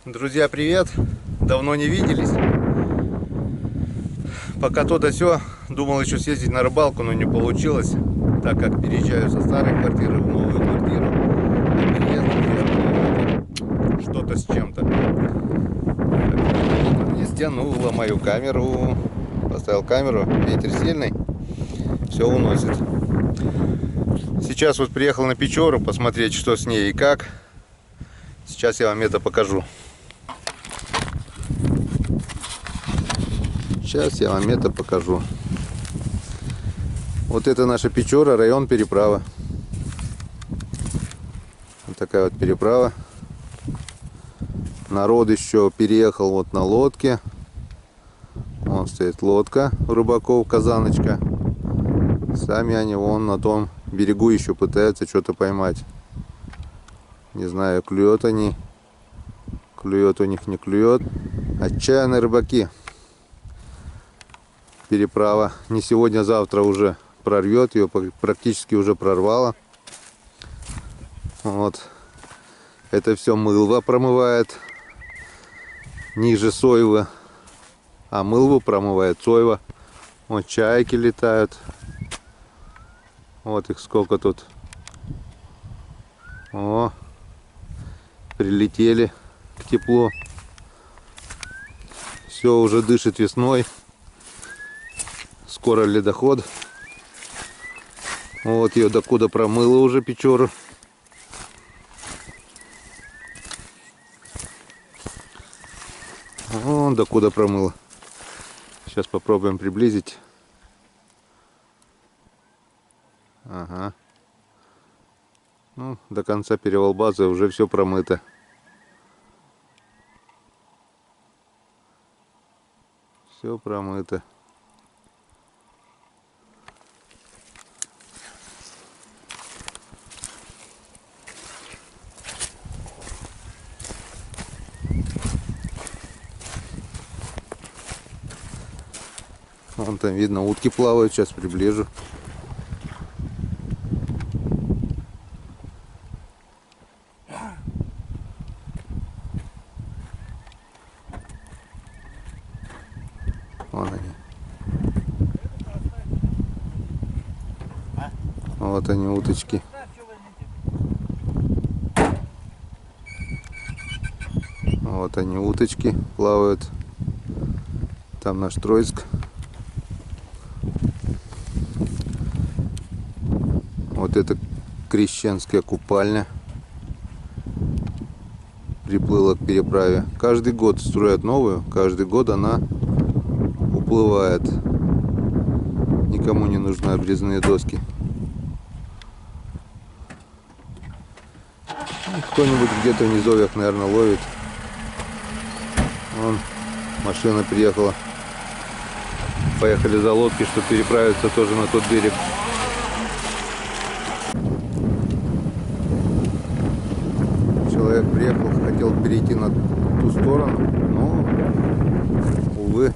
Друзья, привет! Давно не виделись. Пока то да сё, думал еще съездить на рыбалку, но не получилось, так как переезжаю со старой квартиры в новую квартиру. Переезд что-то с чем-то. Не стянула мою камеру. Поставил камеру, ветер сильный, все уносит. Сейчас вот приехал на Печору посмотреть, что с ней и как. Сейчас я вам это покажу. Сейчас я вам это покажу. Вот это наша Печора, район Переправа. Вот такая вот переправа. Народ еще переехал вот на лодке. Вон стоит лодка у рыбаков, казаночка. Сами они вон на том берегу еще пытаются что-то поймать. Не знаю, клюет они. Клюет у них, не клюет. Отчаянные рыбаки. Переправа не сегодня, завтра уже прорвет, ее практически уже прорвало. Вот это все мылва промывает ниже Сойвы, а мылву промывает Сойва. Вот чайки летают, вот их сколько тут. О, прилетели к теплу, все уже дышит весной. Скоро ледоход. Вот ее докуда промыло уже Печору. Вон докуда промыло. Сейчас попробуем приблизить. Ага. Ну, до конца Перевалбазы уже все промыто. Все промыто. Вон там видно, утки плавают, сейчас приближу. Вон они. Вот они, уточки. Вот они, уточки плавают. Там наш Троицк. Вот это крещенская купальня приплыла к переправе. Каждый год строят новую, каждый год она уплывает. Никому не нужны обрезанные доски. Кто-нибудь где-то в низовьях, наверное, ловит. Вон машина приехала. Поехали за лодкой, чтобы переправиться тоже на тот берег. Человек приехал, хотел перейти на ту сторону, но, увы,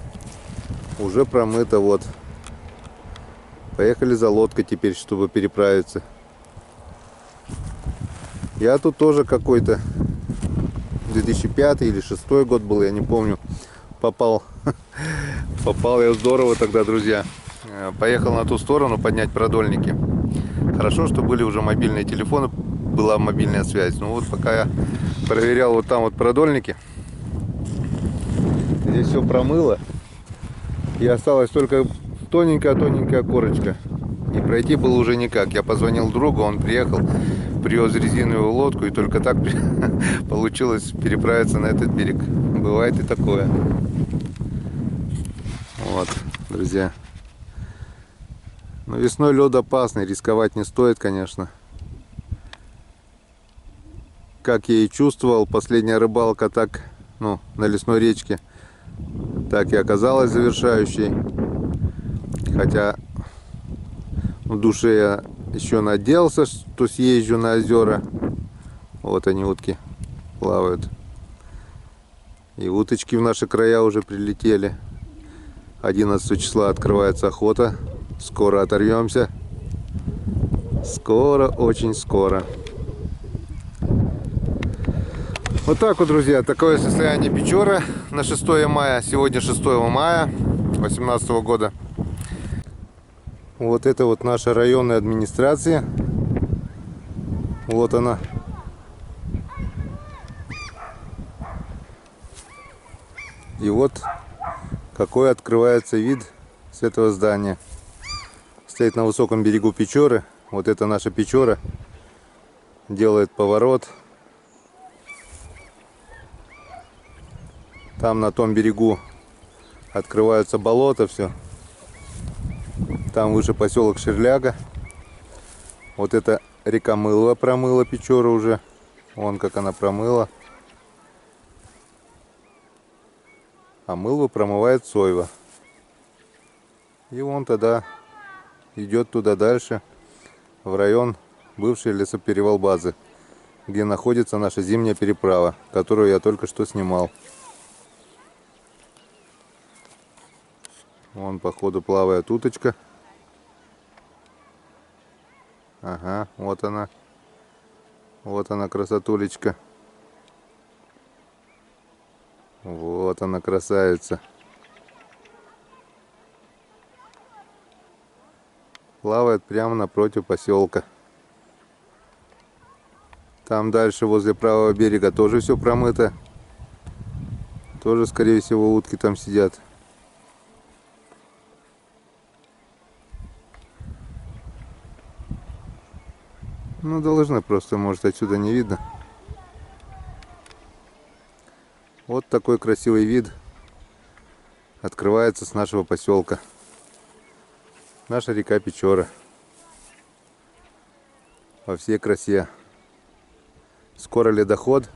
уже промыто. Вот. Поехали за лодкой теперь, чтобы переправиться. Я тут тоже какой-то 2005 или 2006 год был, я не помню. Попал я здорово тогда, друзья. Поехал на ту сторону поднять продольники. Хорошо, что были уже мобильные телефоны, была мобильная связь. Ну вот пока я проверял вот там вот продольники, здесь все промыло. И осталась только тоненькая корочка. И пройти было уже никак. Я позвонил другу, он приехал, привез резиновую лодку, и только так получилось переправиться на этот берег. Бывает и такое. Вот, друзья. Но весной лед опасный, рисковать не стоит, конечно. Как я и чувствовал, последняя рыбалка так, на лесной речке, так и оказалась завершающей. Хотя в душе я еще надеялся, что съезжу на озера. Вот они, утки, плавают. И уточки в наши края уже прилетели. 11 числа открывается охота. Скоро оторвемся. Скоро, очень скоро. Вот так вот, друзья, такое состояние Печоры на 6 мая. Сегодня 6 мая 2018 года. Вот это вот наша районная администрация. Вот она. И вот какой открывается вид с этого здания. Стоит на высоком берегу Печоры. Вот это наша Печора. Делает поворот. Там на том берегу открываются болота, все. Там выше поселок Шерляга. Вот это река Мылва промыла Печору уже. Вон как она промыла. А Мылва промывает Сойва. И вон тогда идет туда дальше, в район бывшей лесоперевал базы, где находится наша зимняя переправа, которую я только что снимал. Вон по ходу плавает уточка. Ага, вот она. Вот она, красотулечка. Вот она, красавица. Плавает прямо напротив поселка. Там дальше возле правого берега тоже все промыто. Тоже, скорее всего, утки там сидят. Ну, должны просто, может, отсюда не видно. Вот такой красивый вид открывается с нашего поселка. Наша река Печора во всей красе. Скоро ледоход.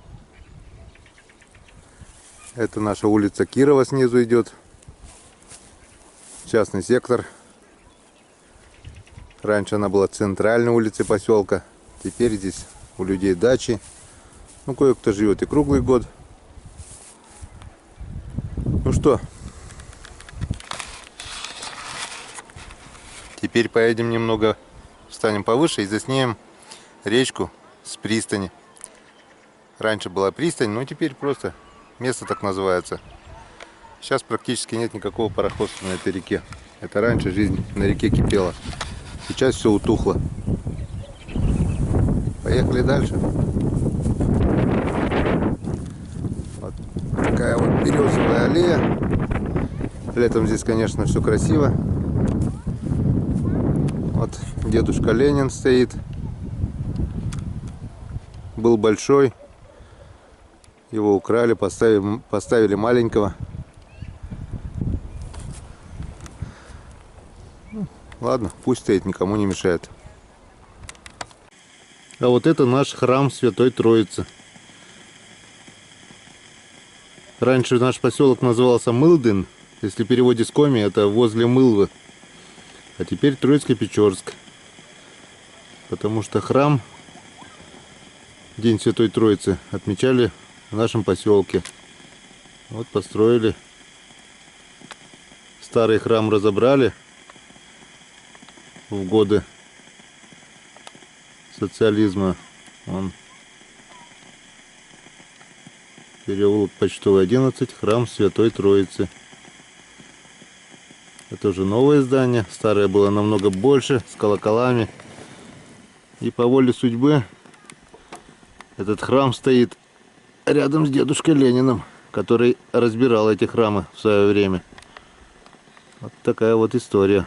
Это наша улица Кирова снизу идет. Частный сектор. Раньше она была центральной улицей поселка. Теперь здесь у людей дачи. Ну, кое-кто живет и круглый год. Ну что, теперь поедем немного, встанем повыше и заснимем речку с пристани. Раньше была пристань, но теперь просто место так называется. Сейчас практически нет никакого пароходства на этой реке. Это раньше жизнь на реке кипела. Сейчас все утухло. Поехали дальше. Вот такая вот березовая аллея. Летом здесь, конечно, все красиво. Вот дедушка Ленин стоит. Был большой. Его украли, поставили маленького. Ладно, пусть стоит, никому не мешает. А вот это наш храм Святой Троицы. Раньше наш поселок назывался Мылдын. Если в переводе с коми, это возле Мылвы. А теперь Троицко-Печорск. Потому что храм, День Святой Троицы, отмечали в нашем поселке. Вот построили. Старый храм разобрали в годы социализма. Он переулок Почтовый 11, храм Святой Троицы. Это уже новое здание. Старое было намного больше, с колоколами. И по воле судьбы этот храм стоит рядом с дедушкой Лениным, который разбирал эти храмы в свое время. Вот такая вот история.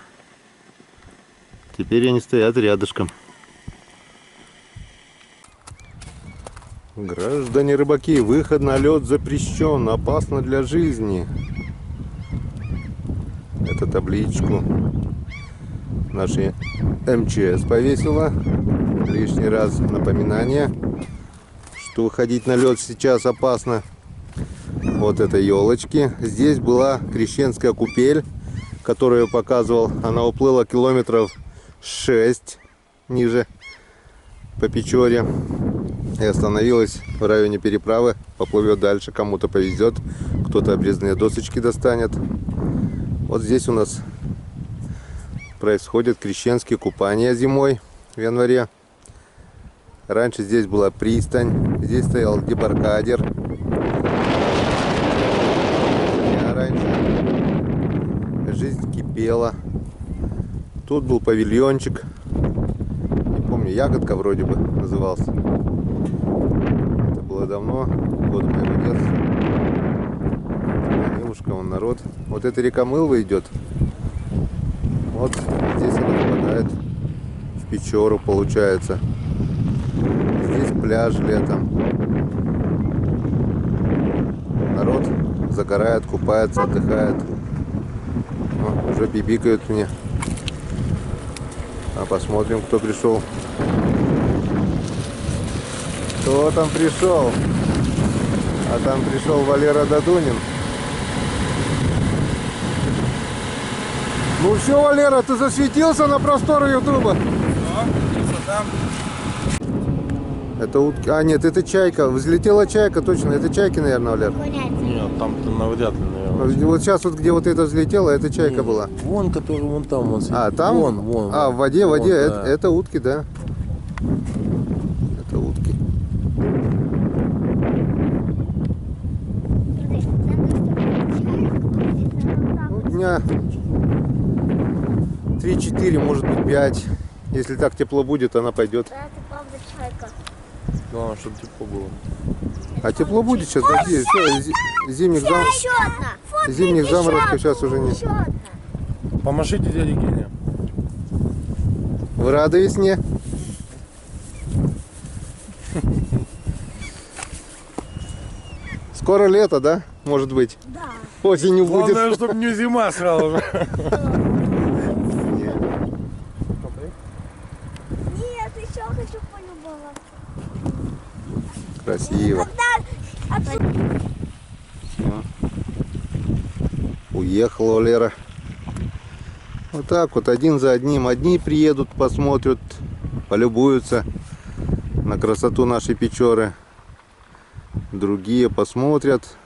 Теперь они стоят рядышком. Граждане рыбаки, выход на лед запрещен, опасно для жизни. Эту табличку наши МЧС повесила. Лишний раз напоминание, что выходить на лед сейчас опасно. Вот это елочки. Здесь была крещенская купель, которую я показывал. Она уплыла километров 6 ниже по Печоре и остановилась в районе переправы. Поплывет дальше, кому-то повезет, кто-то обрезные досочки достанет. Вот здесь у нас происходят крещенские купания зимой в январе. Раньше здесь была пристань, Здесь стоял дебаркадер. Раньше жизнь кипела. Тут был павильончик. Не помню, ягодка вроде бы назывался. Это было давно, годы моего детства. Девушка, вон народ. Вот эта река Мылва идет. Вот здесь она попадает в Печору, получается. Здесь пляж летом. Народ загорает, купается, отдыхает. О, уже бибикают мне. А посмотрим, кто пришел. Кто там пришел? А там пришел Валера Дадунин. Ну все, Валера, ты засветился на просторы Ютуба. Это утки. А, нет, это чайка. Взлетела чайка, точно. Это чайки, наверное, Валер. Нет, там-то навряд ли, наверное. Вот сейчас вот где вот это взлетело, это чайка Нет, была. Вон, который вон там. Вон, А, там? Вон. А, в воде, Вон, это, да. это утки, да. Это утки. Ну, дня 3-4, может быть 5. Если так тепло будет, она пойдет. Да, это правда чайка. Главное, чтобы тепло было. А тепло будет сейчас, дожди. Все, зимних, Еще одна. Вот, зимних еще заморозков одна, сейчас уже нет. еще одна. Помашите дяде Гене. Вы рады весне? Скоро лето, да? Может быть. Да. Осенью будет. Главное, чтобы не зима сразу же. Нет, еще хочу полюбоваться. Красиво. Когда Всё. Уехала Лера. Вот так вот, один за одним. Одни приедут, посмотрят, полюбуются на красоту нашей Печоры. Другие посмотрят.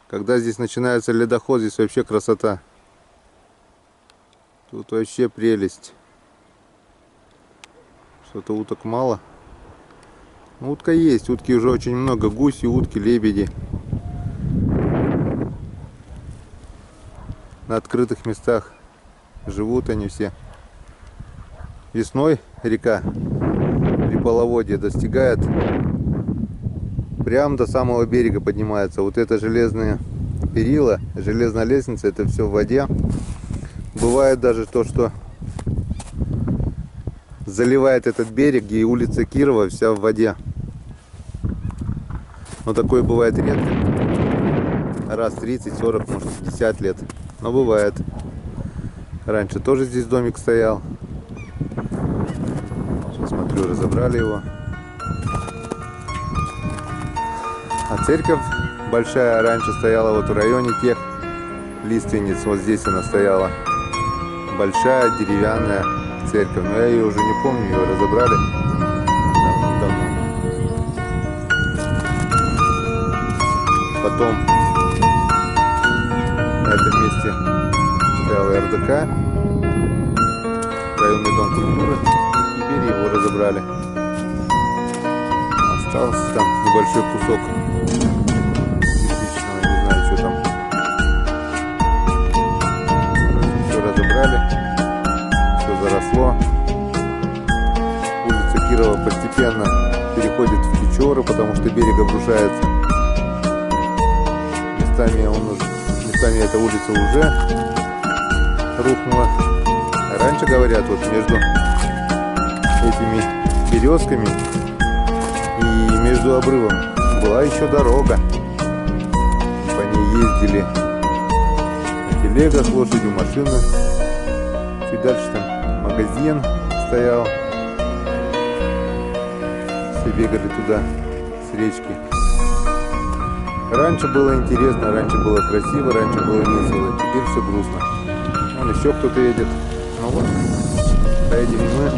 Когда здесь начинается ледоход, здесь вообще красота. Тут вообще прелесть. Что-то уток мало. Ну, утка есть, утки уже очень много. Гуси, утки, лебеди. На открытых местах живут они все. Весной река при половодье достигает, прям до самого берега поднимается. Вот это железные перила, железная лестница, это все в воде. Бывает даже то, что заливает этот берег, и улица Кирова вся в воде. Но такое бывает редко. Раз 30, 40, может 50 лет. Но бывает. Раньше тоже здесь домик стоял. Сейчас смотрю, разобрали его. А церковь большая раньше стояла вот в районе тех лиственниц. Вот здесь она стояла. Большая деревянная церковь. Но я ее уже не помню, ее разобрали давно. Потом на этом месте стоял РДК, районный дом культуры. Теперь его разобрали. Остался там небольшой кусок кирпичного, не знаю, что там. Все разобрали, все заросло. Улица Кирова постепенно переходит в Печору, потому что берег обрушается. Местами эта улица уже рухнула. Раньше, говорят, вот между этими березками и между обрывом была еще дорога. По ней ездили на телегах, лошадью, машины. Чуть дальше там магазин стоял. Все бегали туда с речки. Раньше было интересно, раньше было красиво, раньше было весело. Теперь все грустно. Вон еще кто-то едет. Ну вот, поедем мы.